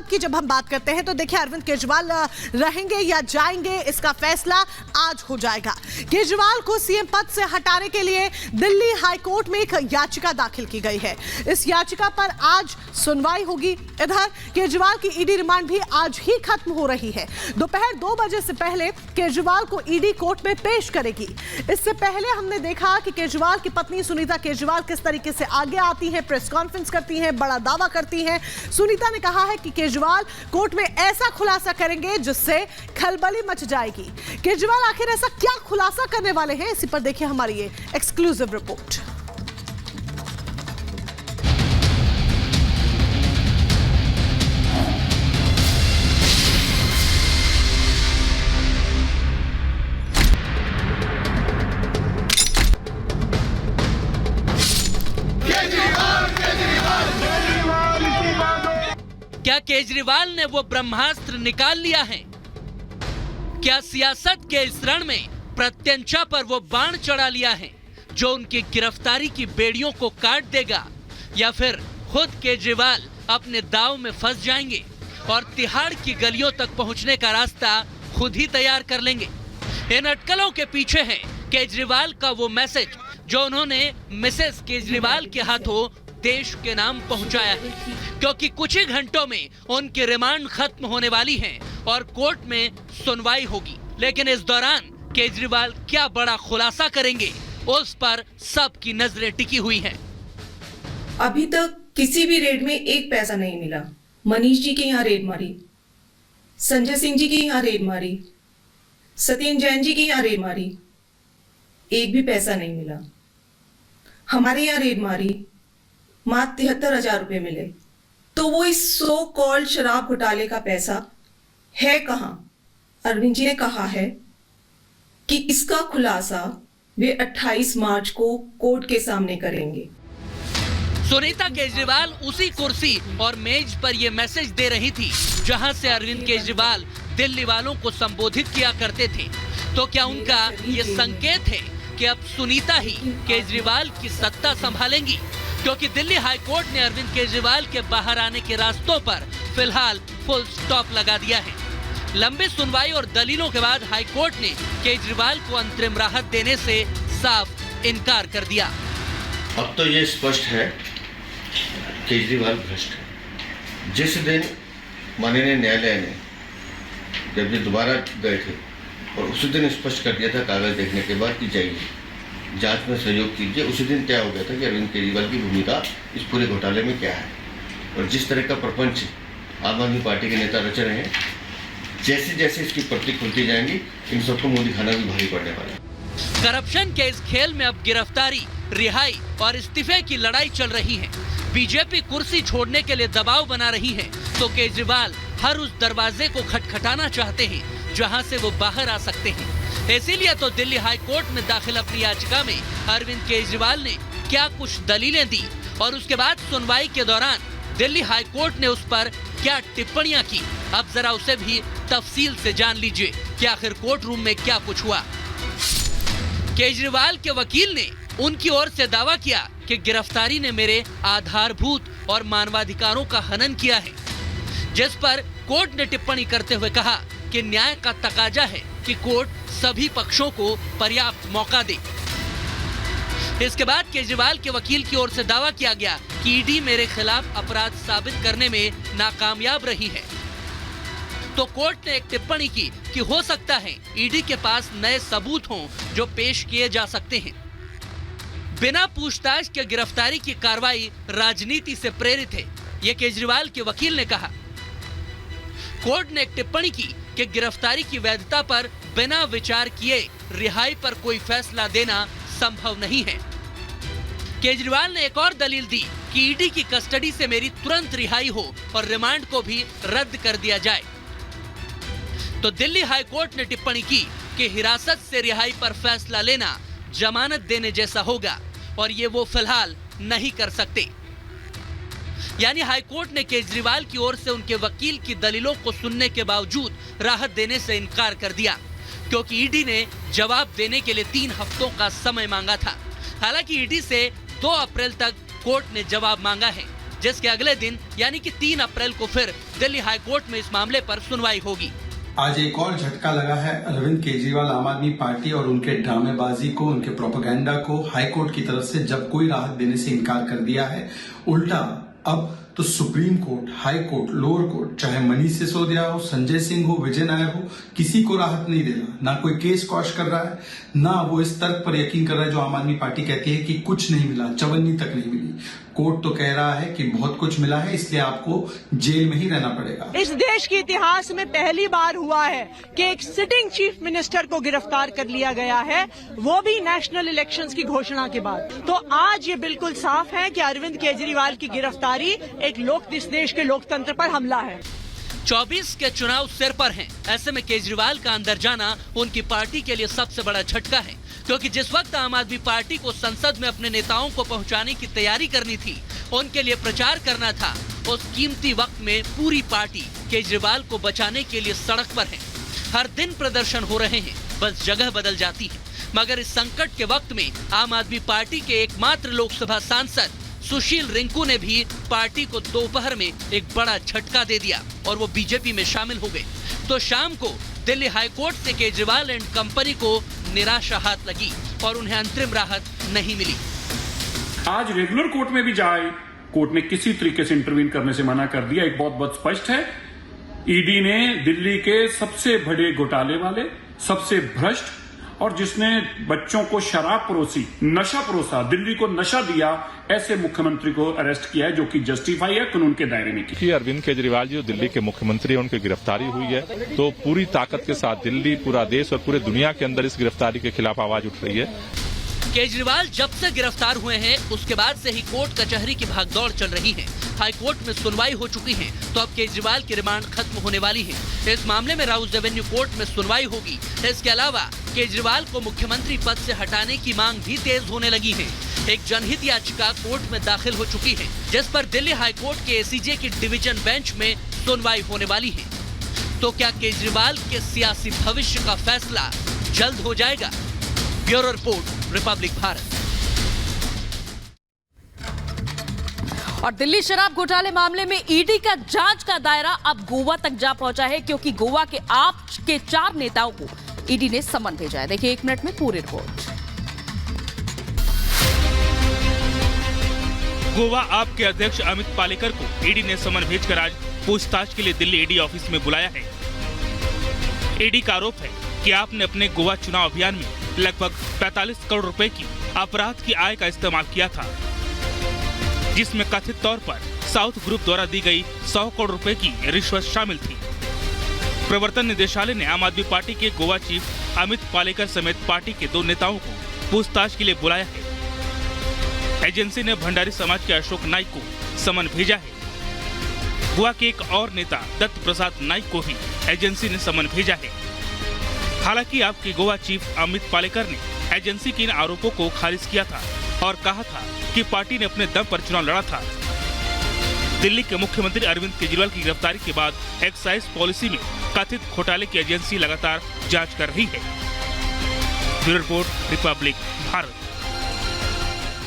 की जब हम बात करते हैं तो देखिए अरविंद केजरीवाल रहेंगे या जाएंगे, इसका फैसला आज हो जाएगा। केजरीवाल को सीएम पद से हटाने के लिए दिल्ली हाईकोर्ट में एक याचिका दाखिल की गई है। इस याचिका पर आज सुनवाई होगी। इधर केजरीवाल की ईडी रिमांड भी आज ही खत्म हो रही है। दोपहर 2 बजे से पहले केजरीवाल को ईडी कोर्ट में पेश करेगी। इससे पहले हमने देखा कि केजरीवाल की पत्नी सुनीता केजरीवाल किस तरीके से आगे आती हैं, प्रेस कॉन्फ्रेंस करती हैं, बड़ा दावा करती हैं। सुनीता ने कहा है कि केजरीवाल कोर्ट में ऐसा खुलासा करेंगे जिससे खलबली मच जाएगी। केजरीवाल आखिर ऐसा क्या खुलासा करने वाले हैं, इसी पर देखिए हमारी ये एक्सक्लूसिव रिपोर्ट। क्या केजरीवाल ने वो ब्रह्मास्त्र निकाल लिया है? क्या सियासत के इस रण में प्रत्यंचा पर वो बाण चढ़ा लिया है जो उनकी गिरफ्तारी की बेड़ियों को काट देगा, या फिर खुद केजरीवाल अपने दांव में फंस जाएंगे और तिहाड़ की गलियों तक पहुंचने का रास्ता खुद ही तैयार कर लेंगे? इन अटकलों के पीछे है केजरीवाल का वो मैसेज जो उन्होंने मिसेस केजरीवाल के हाथों देश के नाम पहुंचाया है, क्योंकि कुछ ही घंटों में उनकी रिमांड खत्म होने वाली है और कोर्ट में सुनवाई होगी। लेकिन इस दौरान केजरीवाल क्या बड़ा खुलासा करेंगे, उस पर सबकी नजरें टिकी हुई हैं। अभी तक किसी भी रेड में एक पैसा नहीं मिला। मनीष जी के यहाँ रेड मारी, संजय सिंह जी के यहाँ रेड मारी, सत्येंद्र जैन जी के यहाँ रेड मारी, एक भी पैसा नहीं मिला। हमारे यहाँ रेड मारी, मात्र 73,000 रुपए मिले। तो वो इस सो कॉल्ड शराब घोटाले का पैसा है कहां? अरविंद जी ने कहा है कि इसका खुलासा वे 28 मार्च को कोर्ट के सामने करेंगे। सुनीता केजरीवाल उसी कुर्सी और मेज पर ये मैसेज दे रही थी जहां से अरविंद केजरीवाल दिल्ली वालों को संबोधित किया करते थे। तो क्या उनका ये संकेत है कि अब सुनीता ही केजरीवाल की सत्ता संभालेंगी? क्योंकि दिल्ली हाईकोर्ट ने अरविंद केजरीवाल के बाहर आने के रास्तों पर फिलहाल फुल स्टॉप लगा दिया है। लंबी सुनवाई और दलीलों के बाद हाईकोर्ट ने केजरीवाल को अंतरिम राहत देने से साफ इनकार कर दिया। अब तो ये स्पष्ट है केजरीवाल भ्रष्ट है। जिस दिन माननीय न्यायालय ने जब ये दोबारा गए थे और उसी दिन स्पष्ट कर दिया था कागज देखने के बाद कि जाइए जांच में सहयोग कीजिए, उसी दिन तय हो गया था कि अरविंद केजरीवाल की भूमिका इस पूरे घोटाले में क्या है। और जिस तरह का प्रपंच आम आदमी पार्टी के नेता रच रहे हैं, जैसे जैसे इसकी पट्टी खुलती जाएंगी, इन सबको मुंह दिखाना भी भारी पड़ने वाला है। करप्शन के इस खेल में अब गिरफ्तारी, रिहाई और इस्तीफे की लड़ाई चल रही है। बीजेपी कुर्सी छोड़ने के लिए दबाव बना रही है, तो केजरीवाल हर उस दरवाजे को खटखटाना चाहते हैं जहां से वो बाहर आ सकते हैं। इसीलिए तो दिल्ली हाईकोर्ट में दाखिल अपनी याचिका में अरविंद केजरीवाल ने क्या कुछ दलीलें दी और उसके बाद सुनवाई के दौरान दिल्ली हाईकोर्ट ने उस पर क्या टिप्पणियां की, अब जरा उसे भी तफसील से जान लीजिए कि आखिर कोर्ट रूम में क्या कुछ हुआ। केजरीवाल के वकील ने उनकी ओर से दावा किया कि गिरफ्तारी ने मेरे आधारभूत और मानवाधिकारों का हनन किया है, जिस पर कोर्ट ने टिप्पणी करते हुए कहा कि न्याय का तकाजा है कि कोर्ट सभी पक्षों को पर्याप्त मौका दे। इसके बाद केजरीवाल के वकील की ओर से दावा किया गया कि ईडी मेरे खिलाफ अपराध साबित करने में नाकामयाब रही है। तो कोर्ट ने एक टिप्पणी की कि हो सकता है ईडी के पास नए सबूत हों जो पेश किए जा सकते हैं। बिना पूछताछ के गिरफ्तारी की कार्रवाई राजनीति से प्रेरित है, ये केजरीवाल के वकील ने कहा। कोर्ट ने एक टिप्पणी की कि गिरफ्तारी की वैधता पर बिना विचार किए रिहाई पर कोई फैसला देना संभव नहीं है। केजरीवाल ने एक और दलील दी कि ईडी की कस्टडी से मेरी तुरंत रिहाई हो और रिमांड को भी रद्द कर दिया जाए। तो दिल्ली हाईकोर्ट ने टिप्पणी की कि हिरासत से रिहाई पर फैसला लेना जमानत देने जैसा होगा और ये वो फिलहाल नहीं कर सकते। यानी हाईकोर्ट ने केजरीवाल की ओर से उनके वकील की दलीलों को सुनने के बावजूद राहत देने से इनकार कर दिया, क्योंकि ईडी ने जवाब देने के लिए 3 हफ्तों का समय मांगा था। हालांकि ईडी से 2 अप्रैल तक कोर्ट ने जवाब मांगा है। जिसके अगले दिन यानी कि 3 अप्रैल को फिर दिल्ली हाई कोर्ट में इस मामले पर सुनवाई होगी। आज एक और झटका लगा है अरविंद केजरीवाल आम आदमी पार्टी और उनके ड्रामेबाजी को, उनके प्रोपेगेंडा को हाईकोर्ट की तरफ से जब कोई राहत देने से इनकार कर दिया है। उल्टा अब तो supreme court, high court, lower court, चाहे मनीष सिसोदिया हो, संजय सिंह हो, विजय नायर हो, किसी को राहत नहीं दे रहा। ना कोई केस क्वॉश कर रहा है, ना वो इस तर्क पर यकीन कर रहा है जो आम आदमी पार्टी कहती है कि कुछ नहीं मिला, चवन्नी तक नहीं मिली। कोर्ट तो कह रहा है कि बहुत कुछ मिला है, इसलिए आपको जेल में ही रहना पड़ेगा। इस देश के इतिहास में पहली बार हुआ है कि एक सिटिंग चीफ मिनिस्टर को गिरफ्तार कर लिया गया है, वो भी नेशनल इलेक्शंस की घोषणा के बाद। तो आज ये बिल्कुल साफ है कि अरविंद केजरीवाल की गिरफ्तारी एक इस देश के लोकतंत्र पर हमला है। 24 के चुनाव सिर पर हैं। ऐसे में केजरीवाल का अंदर जाना उनकी पार्टी के लिए सबसे बड़ा झटका है, क्योंकि जिस वक्त आम आदमी पार्टी को संसद में अपने नेताओं को पहुंचाने की तैयारी करनी थी, उनके लिए प्रचार करना था, उस कीमती वक्त में पूरी पार्टी केजरीवाल को बचाने के लिए सड़क पर है। हर दिन प्रदर्शन हो रहे हैं, बस जगह बदल जाती है। मगर इस संकट के वक्त में आम आदमी पार्टी के एकमात्र लोकसभा सांसद सुशील रिंकू ने भी पार्टी को दोपहर में एक बड़ा झटका दे दिया और वो बीजेपी में शामिल हो गए। तो शाम को दिल्ली हाई कोर्ट से केजरीवाल एंड कंपनी को निराशा हाथ लगी और उन्हें अंतरिम राहत नहीं मिली। आज रेगुलर कोर्ट में भी जाए, कोर्ट ने किसी तरीके से इंटरवीन करने से मना कर दिया। एक बहुत स्पष्ट है, ईडी ने दिल्ली के सबसे बड़े घोटाले वाले, सबसे भ्रष्ट और जिसने बच्चों को शराब परोसी, नशा परोसा, दिल्ली को नशा दिया, ऐसे मुख्यमंत्री को अरेस्ट किया है, जो कि जस्टिफाई है, कानून के दायरे में की। अरविंद केजरीवाल जो दिल्ली के मुख्यमंत्री हैं, उनकी गिरफ्तारी हुई है, तो पूरी ताकत के साथ दिल्ली, पूरा देश और पूरे दुनिया के अंदर इस गिरफ्तारी के खिलाफ आवाज उठ रही है। केजरीवाल जब से गिरफ्तार हुए हैं, उसके बाद से ही कोर्ट कचहरी की भागदौड़ चल रही है। हाई कोर्ट में सुनवाई हो चुकी है, तो अब केजरीवाल की रिमांड खत्म होने वाली है। इस मामले में राउस एवेन्यू कोर्ट में सुनवाई होगी। इसके अलावा केजरीवाल को मुख्यमंत्री पद से हटाने की मांग भी तेज होने लगी है। एक जनहित याचिका कोर्ट में दाखिल हो चुकी है, जिस पर दिल्ली हाई कोर्ट के एसीजे की डिवीजन बेंच में सुनवाई होने वाली है। तो क्या केजरीवाल के सियासी भविष्य का फैसला जल्द हो जाएगा? Bureau report, Republic Bharat. और दिल्ली शराब घोटाले मामले में ईडी का जांच का दायरा अब गोवा तक जा पहुंचा है, क्योंकि गोवा के आप के 4 नेताओं को ईडी ने समन भेजा है। देखिए 1 मिनट में पूरी रिपोर्ट। गोवा आप के अध्यक्ष अमित पालेकर को ईडी ने समन भेजकर आज पूछताछ के लिए दिल्ली ईडी ऑफिस में बुलाया है। ईडी का आरोप है कि आपने अपने गोवा चुनाव अभियान में लगभग 45 करोड़ रुपए की अपराध की आय का इस्तेमाल किया था, जिसमें कथित तौर पर साउथ ग्रुप द्वारा दी गई 100 करोड़ रुपए की रिश्वत शामिल थी। प्रवर्तन निदेशालय ने आम आदमी पार्टी के गोवा चीफ अमित पालेकर समेत पार्टी के 2 नेताओं को पूछताछ के लिए बुलाया है। एजेंसी ने भंडारी समाज के अशोक नाइक को समन भेजा है। गोवा के एक और नेता दत्त प्रसाद नाइक को भी एजेंसी ने समन भेजा है। हालांकि आपके गोवा चीफ अमित पालेकर ने एजेंसी के इन आरोपों को खारिज किया था और कहा था कि पार्टी ने अपने दम पर चुनाव लड़ा था। दिल्ली के मुख्यमंत्री अरविंद केजरीवाल की गिरफ्तारी के बाद एक्साइज पॉलिसी में कथित घोटाले की एजेंसी लगातार जांच कर रही है। Bureau report, Republic Bharat.